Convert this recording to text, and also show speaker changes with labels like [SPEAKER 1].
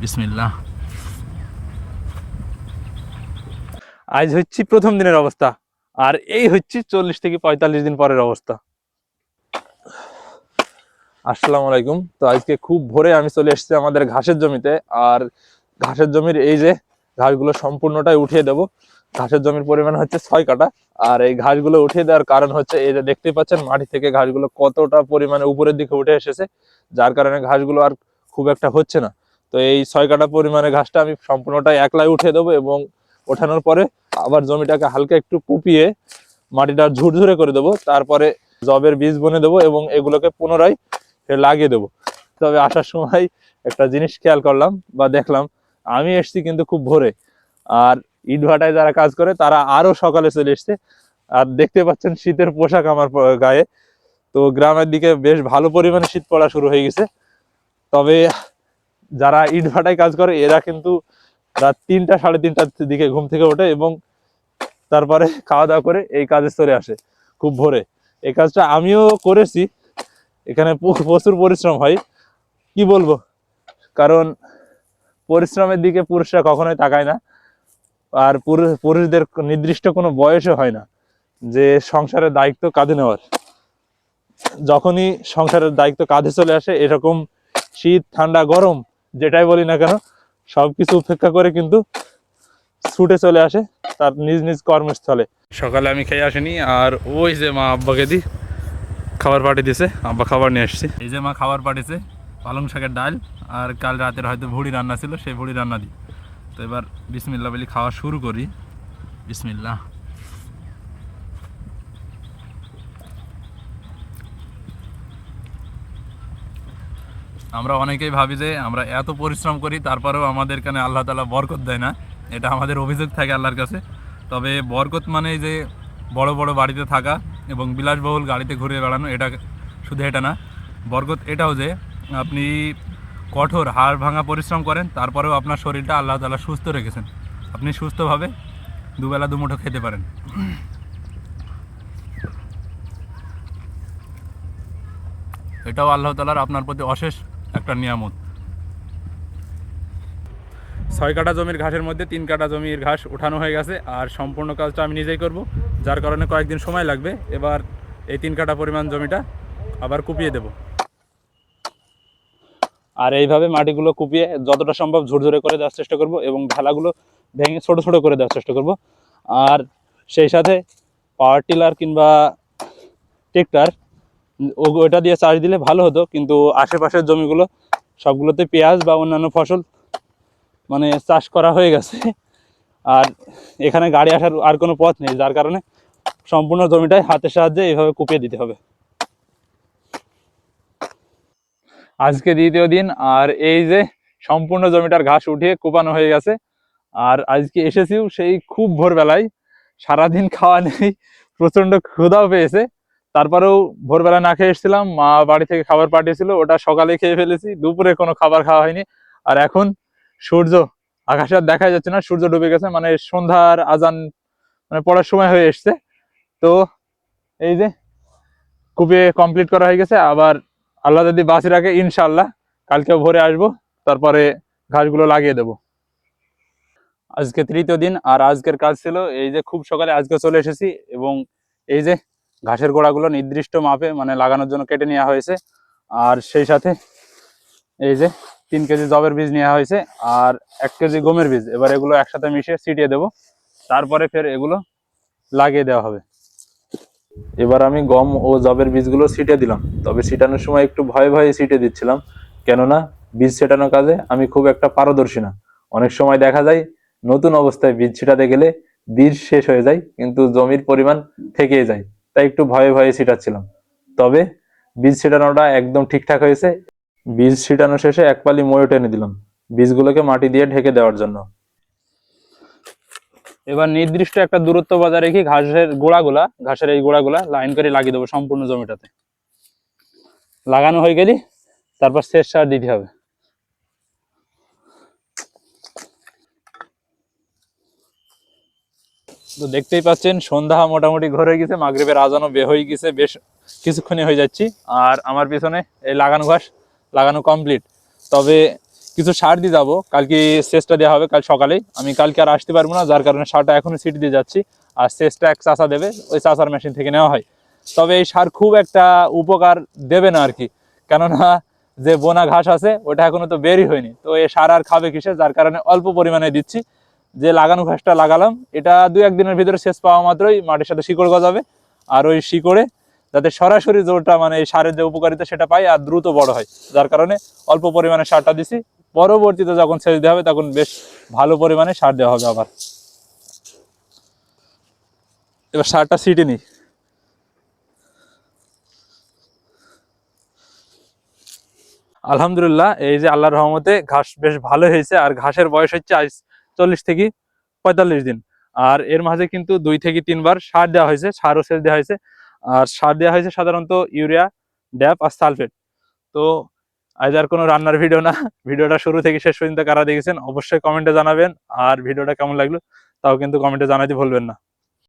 [SPEAKER 1] বিসমিল্লাহ। আজ হচ্ছে প্রথম দিনের অবস্থা, আর এই হচ্ছে 40 থেকে 45 দিন পরের অবস্থা। আসসালামু আলাইকুম। তো আজকে খুব ভোরে আমি চলে এসেছি আমাদের ঘাসের জমিতে। আর ঘাসের জমির এই যে ঘাসগুলো সম্পূর্ণটাই উঠিয়ে দেব। ঘাসের জমির পরিমাণ হচ্ছে 6 কাঠা। আর এই ঘাসগুলো উঠিয়ে দেওয়ার কারণ হচ্ছে এই যে দেখতেই পাচ্ছেন মাটি থেকে ঘাসগুলো কতটা পরিমাণে উপরের দিকে উঠে এসেছে, যার কারণে ঘাসগুলো আর খুব একটা হচ্ছে না। তো এই 6 কাঠা পরিমাণে ঘাসটা আমি সম্পূর্ণটাই একলাই উঠিয়ে দেবো, এবং ওঠানোর পরে আবার জমিটাকে হালকা একটু কুপিয়ে মাটিটা ঝুরঝুরে করে দেবো। তারপরে জবের বীজ বুনে দেবো এবং এগুলোকে পুনরায় লাগিয়ে দেবো। তবে আসার সময় একটা জিনিস খেয়াল করলাম বা দেখলাম, আমি এসছি কিন্তু খুব ভোরে, আর ইটভাটায় যারা কাজ করে তারা আরো সকালে চলে এসছে। আর দেখতে পাচ্ছেন শীতের পোশাক আমার গায়ে। তো গ্রামের দিকে বেশ ভালো পরিমাণে শীত পড়া শুরু হয়ে গেছে। তবে যারা ইটভাটায় কাজ করে এরা কিন্তু রাত 3টা সাড়ে 3টার দিকে ঘুম থেকে ওঠে এবং তারপরে খাওয়া দাওয়া করে এই কাজে চলে আসে খুব ভোরে। এই কাজটা আমিও করেছি, এখানে প্রচুর পরিশ্রম হয়, কি বলবো। কারণ পরিশ্রমের দিকে পুরুষরা কখনোই তাকায় না। আর পুরুষদের নির্দিষ্ট কোনো বয়সে হয় না যে সংসারের দায়িত্ব কাঁধে নেওয়ার। যখনই সংসারের দায়িত্ব কাঁধে চলে আসে, এরকম শীত ঠান্ডা গরম যেটাই বলি না কেন, সবকিছু উপেক্ষা করে কিন্তু ছুটে চলে আসে তার নিজ নিজ কর্মস্থলে। সকালে আমি খেয়ে আসিনি, আর ওই যে মা আব্বাকে দি খাবার পাঠিয়ে দিয়েছে, আব্বা খাবার নিয়ে আসছি। এই যে মা খাবার পাঠিয়েছে, পালং শাকের ডাল, আর কাল রাতের হয়তো ভুড়ি রান্না ছিল, সেই ভুড়ি রান্না দিই। তো এবার বিসমিল্লাহ বলি খাওয়া শুরু করি। বিসমিল্লাহ। আমরা অনেকেই ভাবি যে আমরা এত পরিশ্রম করি, তারপরেও আমাদের কানে আল্লাহ তাআলা বরকত দেয় না, এটা আমাদের অভিযোগ থাকে আল্লাহর কাছে। তবে বরকত মানে যে বড় বড় বাড়িতে থাকা এবং বিলাসবহুল গাড়িতে ঘুরে বেড়ানো, এটা শুধু এটা না। বরকত এটাও যে আপনি কঠোর হাড় ভাঙা পরিশ্রম করেন, তারপরেও আপনার শরীরটা আল্লাহ তাআলা সুস্থ রেখেছেন, আপনি সুস্থভাবে দুবেলা দুমুঠো খেতে পারেন। এটাও আল্লাহ তাআলার আপনার প্রতি অশেষ একটা নিয়ামত। 6 কাঠা জমির ঘাসের মধ্যে 3 কাঠা জমির ঘাস উঠানো হয়ে গেছে, আর সম্পূর্ণ কাজটা আমি নিজেই করব, যার কারণে কয়েকদিন সময় লাগবে। এবার এই 3 কাঠা পরিমাণ জমিটা আবার কুপিয়ে দেব। আর এইভাবে মাটিগুলো কুপিয়ে যতটা সম্ভব ঝুরঝুরে করে দেওয়ার চেষ্টা করব, এবং ঢালাগুলো ভেঙে ছোট ছোট করে দেওয়ার চেষ্টা করব। আর সেই সাথে পাওয়ার টিলার কিংবা ট্রেক্টর ওটা দিয়ে চাষ দিলে ভালো হতো, কিন্তু আশেপাশের জমিগুলো সবগুলোতে পেঁয়াজ বা অন্যান্য ফসল মানে চাষ করা হয়ে গেছে, আর এখানে গাড়ি আসার আর কোনো পথ নেই, যার কারণে সম্পূর্ণ জমিটাই হাতের সাহায্যে এইভাবে কুপিয়ে দিতে হবে। আজকে দ্বিতীয় দিন, আর এই যে সম্পূর্ণ জমিটার ঘাস উঠিয়ে কুপানো হয়ে গেছে। আর আজকে এসেছিও সেই খুব ভোরবেলায়, সারাদিন খাওয়া নেই, প্রচন্ড ক্ষুধাও পেয়েছে। তারপরেও ভোরবেলা না খেয়ে এসেছিলাম, মা বাড়ি থেকে খাবার পাঠিয়েছিল, ওটা সকালে খেয়ে ফেলেছি, দুপুরে কোনো খাবার খাওয়া হয়নি। আর এখন সূর্য আকাশে আর দেখা যাচ্ছে না, সূর্য ডুবে গেছে, মানে সন্ধ্যার আজান মানে পড়ার সময় হয়ে এসছে। তো এই যে কুপিয়ে কমপ্লিট করা হয়ে গেছে। আবার আল্লাহ যদি বাঁচি রাখে ইনশাল্লাহ কালকেও ভোরে আসবো, তারপরে ঘাসগুলো লাগিয়ে দেবো। আজকে তৃতীয় দিন, আর আজকের কাজ ছিল এই যে খুব সকালে আজকে চলে এসেছি, এবং এই যে ঘাসের গোড়াগুলো নির্দিষ্ট মাপে মানে লাগানোর জন্য কেটে নেওয়া হয়েছে। আর সেই সাথে এই যে 3 কেজি জবের বীজ নেওয়া হয়েছে, আর 1 কেজি গমের বীজ। এবার এগুলো একসাথে মিশিয়ে ছিটিয়ে দেবো, তারপরে ফের এগুলো লাগিয়ে দেওয়া হবে। এবার আমি গম ও জবের বীজগুলো ছিটিয়ে দিলাম, তবে ছিটানোর সময় একটু ভয়ে ভয়ে ছিটিয়ে দিচ্ছিলাম, কেননা বীজ ছেটানোর কাজে আমি খুব একটা পারদর্শী না। অনেক সময় দেখা যায় নতুন অবস্থায় বীজ ছিটাতে গেলে বীজ শেষ হয়ে যায়, কিন্তু জমির পরিমাণ থেকেই যায়, তাই একটু ভয়ে ভয়ে ছিটাচ্ছিলাম। তবে বীজ ছিটানোটা একদম ঠিকঠাক হয়েছে। বীজ ছিটানো শেষে এক পালি ময় টেনে দিলাম বীজগুলোকে মাটি দিয়ে ঢেকে দেওয়ার জন্য। এবার নির্দিষ্ট একটা দূরত্ব বজায় রেখে ঘাসের এই গোড়াগুলা লাইন করে লাগিয়ে দেবো সম্পূর্ণ জমিটাতে। লাগানো হয়ে গেলে তারপর শেষ সার দিতে হবে। তো দেখতেই পাচ্ছেন সন্ধ্যা মোটামুটি ঘর হয়ে গেছে, মাগরিবের আজানও বের হয়ে গেছে, বেশ কিছুক্ষণই হয়ে যাচ্ছি। আর আমার পিছনে এই লাগানো ঘাস লাগানো কমপ্লিট। তবে কিছু সার দিয়ে যাবো, কালকে সেচটা দেওয়া হবে কাল সকালেই। আমি কালকে আর আসতে পারবো না, যার কারণে সারটা এখনই সিটি দিয়ে যাচ্ছি। আর সেচটা এক চাষা দেবে, ওই চাষার মেশিন থেকে নেওয়া হয়। তবে এই সার খুব একটা উপকার দেবে না আর কি, কেননা যে বোনা ঘাস আছে ওটা এখনো তো বেরই হয়নি, তো এই সার আর খাবে কিসে, যার কারণে অল্প পরিমাণে দিচ্ছি। যে লাগানো ঘাসটা লাগালাম, এটা 2-1 দিনের ভিতরে সেচ পাওয়া মাত্রই মাটির সাথে শিকড় গজাবে। আর ওই শিকড়ে যাতে সরাসরি জোরটা মানে এই সারের যে উপকারিতা সেটা পাই আর দ্রুত বড় হয়, যার কারণে অল্প পরিমাণে সারটা দিছি। পরবর্তীতে যখন সেচ দেওয়া হবে তখন বেশ ভালো পরিমাণে সার দেওয়া হবে আবার। এবার সারটা ছিটে নিই। আলহামদুলিল্লাহ, এই যে আল্লাহর রহমতে ঘাস বেশ ভালো হয়েছে। আর ঘাসের বয়স হচ্ছে আজ 40 থেকে 45 দিন। আর এর মাঝে কিন্তু 2 থেকে 3 বার সার দেওয়া হয়েছে, সারও সেচ দেওয়া হয়েছে। আর সার দেওয়া হয়েছে সাধারণত ইউরিয়া, ড্যাপ আর সালফেট। তো আজ আর কোনো রান্নার ভিডিও না, ভিডিওটা শুরু থেকে শেষ পর্যন্ত কারা দেখেছেন অবশ্যই কমেন্টে জানাবেন। আর ভিডিওটা কেমন লাগলো তাও কিন্তু কমেন্টে জানাতে ভুলবেন না।